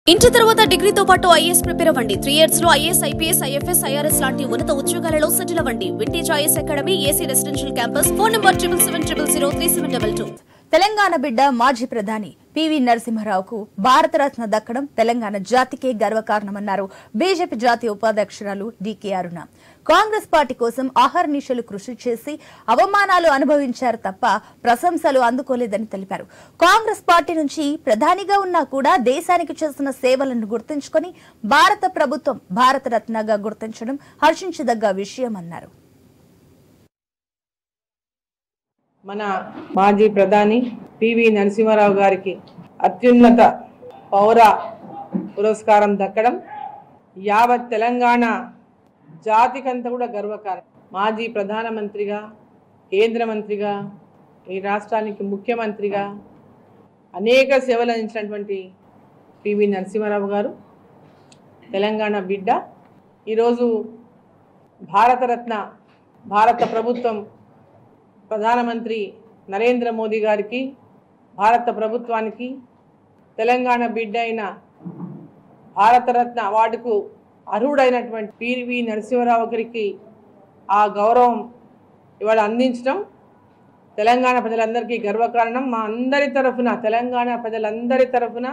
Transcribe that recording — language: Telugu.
ఇంటర్ తర్వాత డిగ్రీతో పాటు ఐఏఎస్ ప్రిపేర్ అవ్వండి. 3 years లో ఐఏఎస్, ఐపీఎస్, ఐఎఫ్ఎస్, ఐఆర్ఎస్ లాంటి ఉన్నత ఉద్యోగాలలో సెటిల్ అవ్వండి. Vintage IAS academy, AC residential campus. Phone number 7770033722. Telangana బిడ్డ మాజీ ప్రధాని పివి నరసింహారావుకు భారతరత్న దక్కడం తెలంగాణ జాతికే గర్వకారణమన్నారు బీజేపీ జాతీయ ఉపాధ్యక్షురాలు డీకే అరుణ. కాంగ్రెస్ పార్టీ కోసం అహర్నిశలు కృషి చేసి అవమానాలు అనుభవించారు తప్ప ప్రశంసలు అందుకోలేదని తెలిపారు. కాంగ్రెస్ పార్టీ నుంచి ప్రధానిగా ఉన్నా కూడా దేశానికి చేసిన సేవలను గుర్తుంచుకొని భారత ప్రభుత్వం భారతరత్నగా గుర్తించడం హర్షించదగ్గ విషయమన్నారు. మన మాజీ ప్రధాని పివి నరసింహారావు గారికి అత్యున్నత పౌర పురస్కారం దక్కడం యావత్ తెలంగాణ జాతికంతా కూడా గర్వకారణం. మాజీ ప్రధానమంత్రిగా, కేంద్ర మంత్రిగా, ఈ రాష్ట్రానికి ముఖ్యమంత్రిగా అనేక సేవలు అందించినటువంటి పివి నరసింహారావు గారు తెలంగాణ బిడ్డ. ఈరోజు భారతరత్న భారత ప్రభుత్వం ప్రధానమంత్రి నరేంద్ర మోదీ గారికి, భారత ప్రభుత్వానికి తెలంగాణ బిడ్డ అయిన భారతరత్న అవార్డుకు అర్హుడైనటువంటి పివి నరసింహారావు గారికి ఆ గౌరవం ఇవాళ అందించడం తెలంగాణ ప్రజలందరికీ గర్వకారణం. మా అందరి తరఫున, తెలంగాణ ప్రజలందరి తరఫున